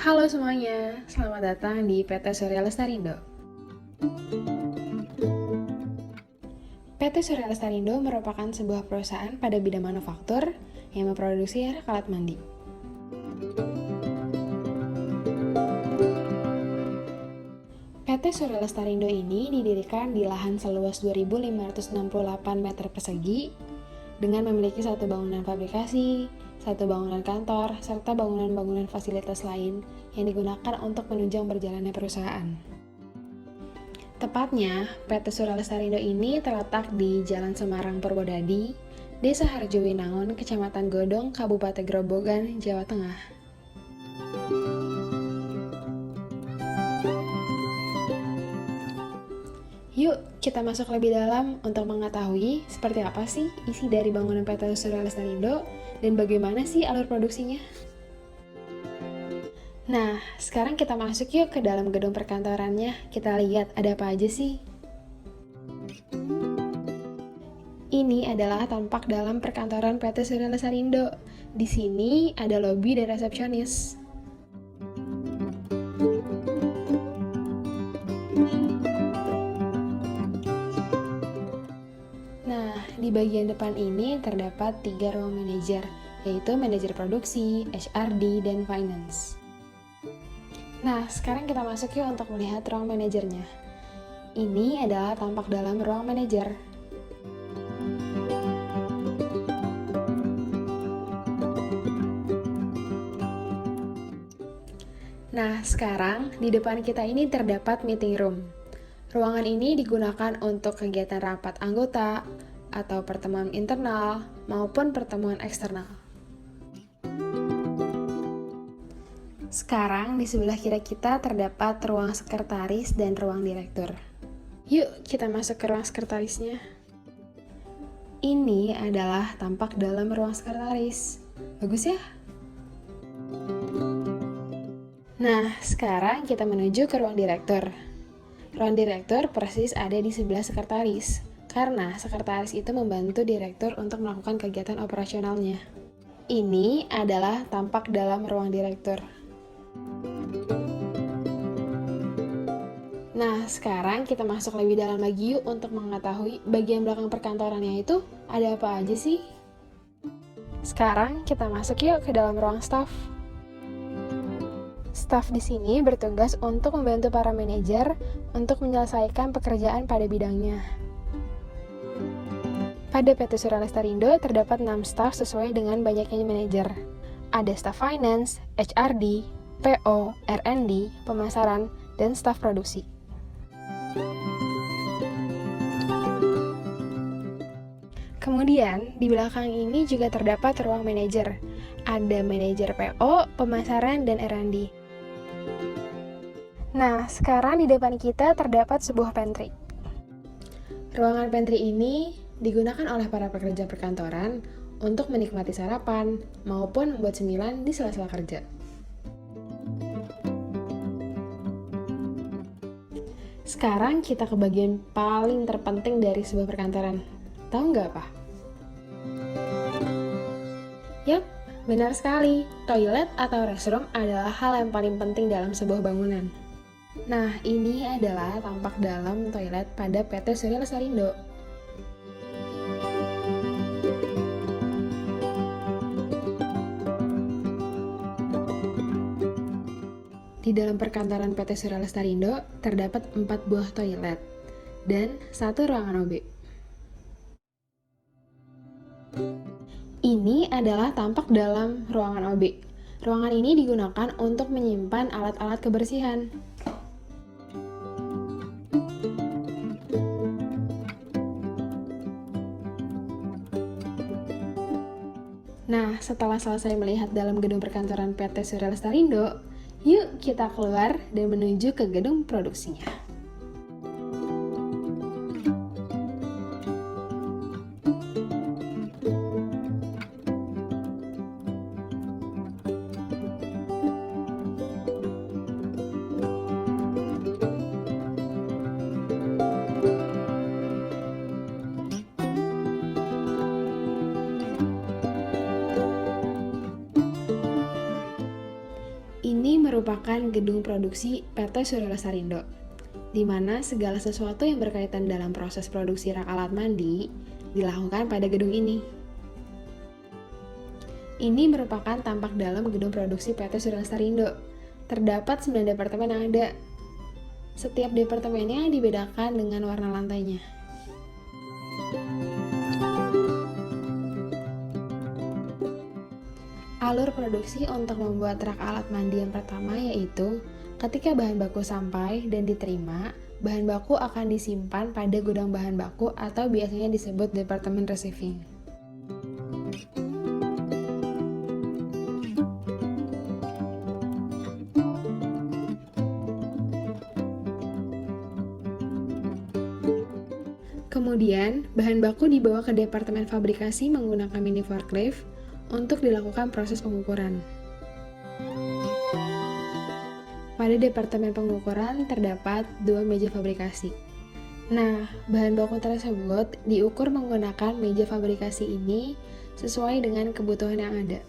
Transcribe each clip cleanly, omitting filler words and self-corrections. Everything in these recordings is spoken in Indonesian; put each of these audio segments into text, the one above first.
Halo semuanya, selamat datang di PT Surya Lestarindo. PT Surya Lestarindo merupakan sebuah perusahaan pada bidang manufaktur yang memproduksi air alat mandi. PT Surya Lestarindo ini didirikan di lahan seluas 2.568 meter persegi dengan memiliki satu bangunan fabrikasi, satu bangunan kantor, serta bangunan-bangunan fasilitas lain yang digunakan untuk menunjang berjalannya perusahaan. Tepatnya, PT Surya Lestarindo ini terletak di Jalan Semarang Purwodadi, Desa Harjowinangun, Kecamatan Godong, Kabupaten Grobogan, Jawa Tengah. Yuk, kita masuk lebih dalam untuk mengetahui seperti apa sih isi dari bangunan PT Surya Lestarindo dan bagaimana sih alur produksinya. Nah, sekarang kita masuk yuk ke dalam gedung perkantorannya. Kita lihat ada apa aja sih. Ini adalah tampak dalam perkantoran PT Surya Lestarindo. Di sini ada lobi dan resepsionis. Nah, di bagian depan ini terdapat 3 ruang manajer, yaitu manajer produksi, HRD, dan finance. Nah, sekarang kita masuk yuk untuk melihat ruang manajernya. Ini adalah tampak dalam ruang manajer. Nah, sekarang di depan kita ini terdapat meeting room. Ruangan ini digunakan untuk kegiatan rapat anggota, atau pertemuan internal, maupun pertemuan eksternal. Sekarang di sebelah kiri kita terdapat ruang sekretaris dan ruang direktur. Yuk, kita masuk ke ruang sekretarisnya. Ini adalah tampak dalam ruang sekretaris. Bagus ya? Nah, sekarang kita menuju ke ruang direktur. Ruang direktur persis ada di sebelah sekretaris, karena sekretaris itu membantu direktur untuk melakukan kegiatan operasionalnya. Ini adalah tampak dalam ruang direktur. Nah, sekarang kita masuk lebih dalam lagi yuk untuk mengetahui bagian belakang perkantorannya itu ada apa aja sih. Sekarang kita masuk yuk ke dalam ruang staff. Staf di sini bertugas untuk membantu para manajer untuk menyelesaikan pekerjaan pada bidangnya. Pada PT Surya Lestarindo terdapat 6 staf sesuai dengan banyaknya manajer. Ada staf finance, HRD, PO, R&D, pemasaran, dan staf produksi. Kemudian, di belakang ini juga terdapat ruang manajer. Ada manajer PO, pemasaran, dan R&D. Nah, sekarang di depan kita terdapat sebuah pantry. Ruangan pantry ini digunakan oleh para pekerja perkantoran untuk menikmati sarapan maupun membuat cemilan di sela-sela kerja. Sekarang kita ke bagian paling terpenting dari sebuah perkantoran. Tahu nggak apa? Yap, benar sekali. Toilet atau restroom adalah hal yang paling penting dalam sebuah bangunan. Nah, ini adalah tampak dalam toilet pada PT Surya Lestarindo. Di dalam perkantoran PT Surya Lestarindo terdapat 4 buah toilet dan 1 ruangan OB. Ini adalah tampak dalam ruangan OB. Ruangan ini digunakan untuk menyimpan alat-alat kebersihan. Nah, setelah selesai melihat dalam gedung perkantoran PT Surya Lestarindo, yuk kita keluar dan menuju ke gedung produksinya. gedung produksi PT Surya Lestarindo, di mana segala sesuatu yang berkaitan dalam proses produksi rak alat mandi dilakukan pada gedung ini. Ini merupakan tampak dalam gedung produksi PT Surya Lestarindo. Terdapat 9 departemen yang ada. Setiap departemennya dibedakan dengan warna lantainya. Alur produksi untuk membuat rak alat mandi yang pertama yaitu ketika bahan baku sampai dan diterima, bahan baku akan disimpan pada gudang bahan baku atau biasanya disebut departemen receiving. Kemudian, bahan baku dibawa ke departemen fabrikasi menggunakan mini forklift untuk dilakukan proses pengukuran. Pada departemen pengukuran terdapat 2 meja fabrikasi. Nah, bahan baku tersebut diukur menggunakan meja fabrikasi ini sesuai dengan kebutuhan yang ada.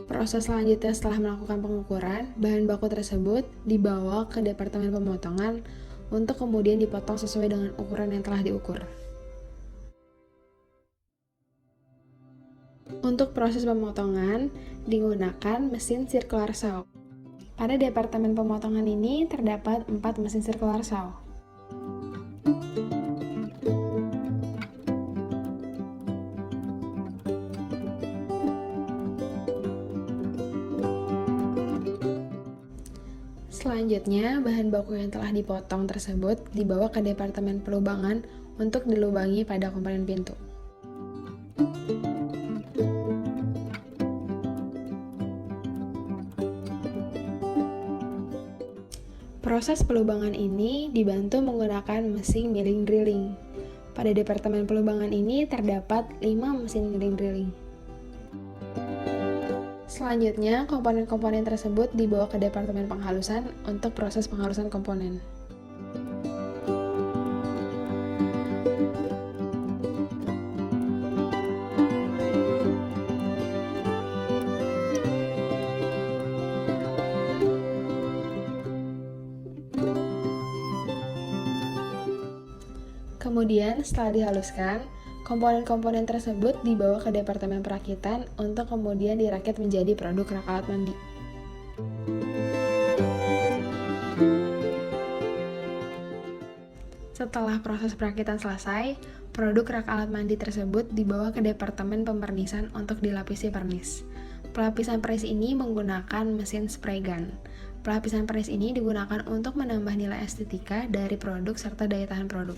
Proses selanjutnya setelah melakukan pengukuran, bahan baku tersebut dibawa ke departemen pemotongan untuk kemudian dipotong sesuai dengan ukuran yang telah diukur. Untuk proses pemotongan digunakan mesin circular saw. Pada departemen pemotongan ini terdapat 4 mesin circular saw. Selanjutnya, bahan baku yang telah dipotong tersebut dibawa ke departemen pelubangan untuk dilubangi pada komponen pintu. Proses pelubangan ini dibantu menggunakan mesin milling drilling. Pada departemen pelubangan ini terdapat 5 mesin milling drilling. Selanjutnya, komponen-komponen tersebut dibawa ke departemen penghalusan untuk proses penghalusan komponen. Kemudian, setelah dihaluskan, komponen-komponen tersebut dibawa ke departemen perakitan untuk kemudian dirakit menjadi produk rak alat mandi. Setelah proses perakitan selesai, produk rak alat mandi tersebut dibawa ke departemen pempernisan untuk dilapisi pernis. Pelapisan pernis ini menggunakan mesin spray gun. Pelapisan pernis ini digunakan untuk menambah nilai estetika dari produk serta daya tahan produk.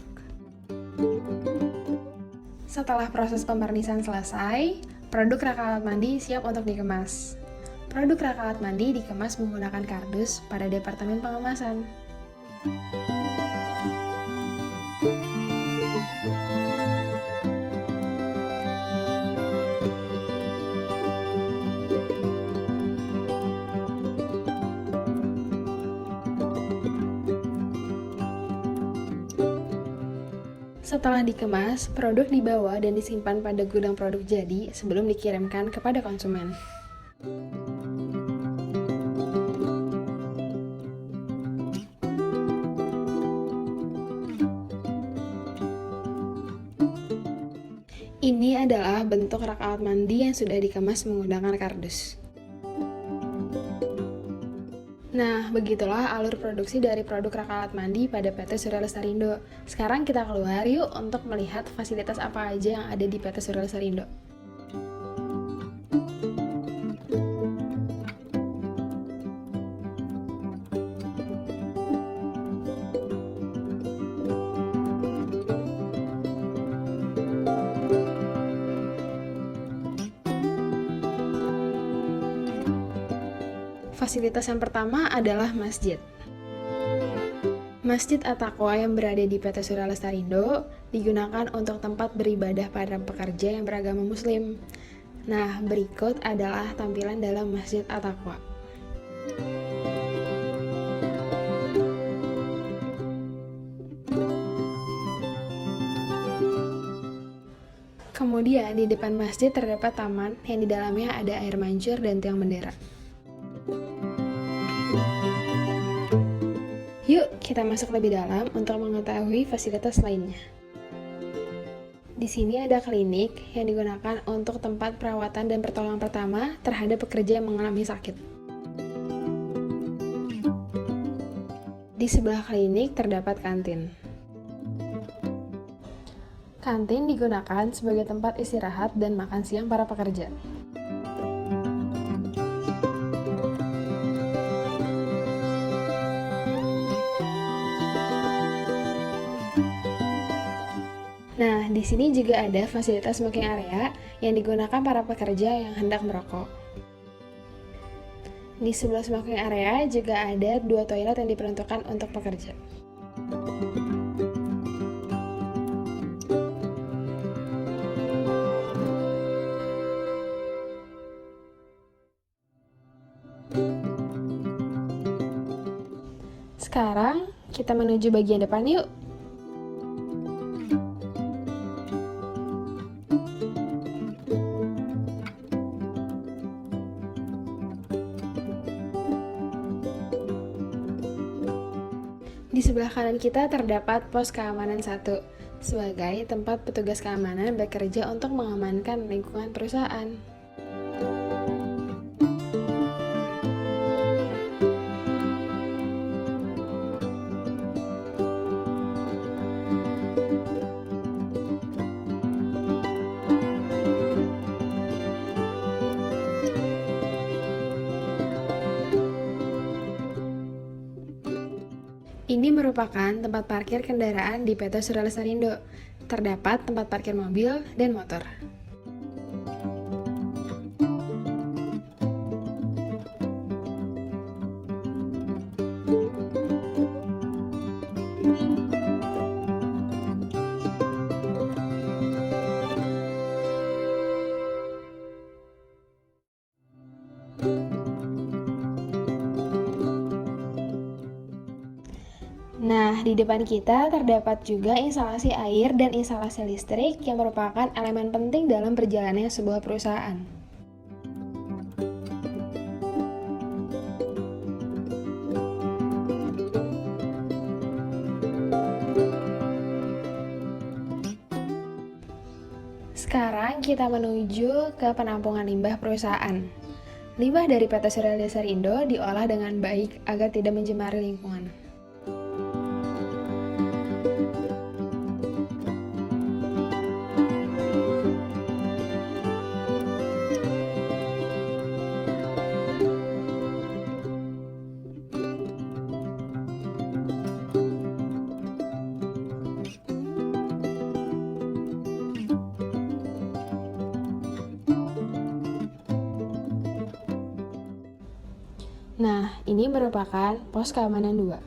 Setelah proses pempernisan selesai, produk rak alat mandi siap untuk dikemas. Produk rak alat mandi dikemas menggunakan kardus pada departemen pengemasan. Setelah dikemas, produk dibawa dan disimpan pada gudang produk jadi sebelum dikirimkan kepada konsumen. Ini adalah bentuk rak alat mandi yang sudah dikemas menggunakan kardus. Nah, begitulah alur produksi dari produk rak alat mandi pada PT Surya Lestarindo. Sekarang kita keluar yuk untuk melihat fasilitas apa aja yang ada di PT Surya Lestarindo. Fasilitas yang pertama adalah masjid. Masjid At-Taqwa yang berada di PT Surya Lestarindo digunakan untuk tempat beribadah para pekerja yang beragama Muslim. Nah, berikut adalah tampilan dalam Masjid At-Taqwa. Kemudian di depan masjid terdapat taman yang di dalamnya ada air mancur dan tiang bendera. Yuk, kita masuk lebih dalam untuk mengetahui fasilitas lainnya. Di sini ada klinik yang digunakan untuk tempat perawatan dan pertolongan pertama terhadap pekerja yang mengalami sakit. Di sebelah klinik terdapat kantin. Kantin digunakan sebagai tempat istirahat dan makan siang para pekerja. Nah, di sini juga ada fasilitas smoking area yang digunakan para pekerja yang hendak merokok. Di sebelah smoking area juga ada 2 toilet yang diperuntukkan untuk pekerja. Sekarang kita menuju bagian depan yuk. Di sebelah kanan kita terdapat pos keamanan 1 sebagai tempat petugas keamanan bekerja untuk mengamankan lingkungan perusahaan. Ini merupakan tempat parkir kendaraan di PT Surya Lestarindo. Terdapat tempat parkir mobil dan motor. Nah, di depan kita terdapat juga instalasi air dan instalasi listrik yang merupakan elemen penting dalam berjalannya sebuah perusahaan. Sekarang kita menuju ke penampungan limbah perusahaan. Limbah dari PT Surya Lestarindo diolah dengan baik agar tidak mencemari lingkungan. Nah, ini merupakan pos keamanan 2.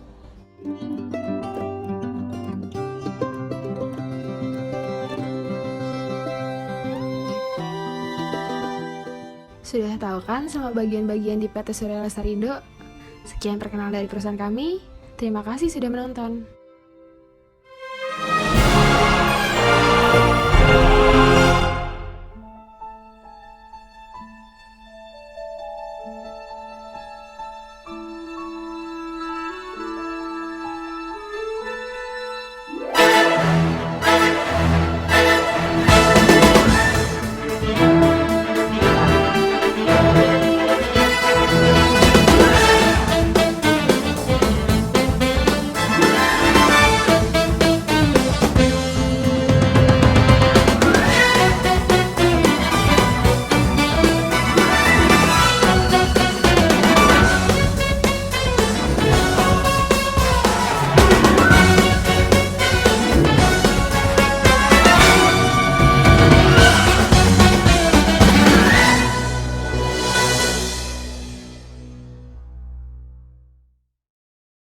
Sudah tahu kan sama bagian-bagian di PT Surya Lestarindo? Sekian perkenalan dari perusahaan kami. Terima kasih sudah menonton.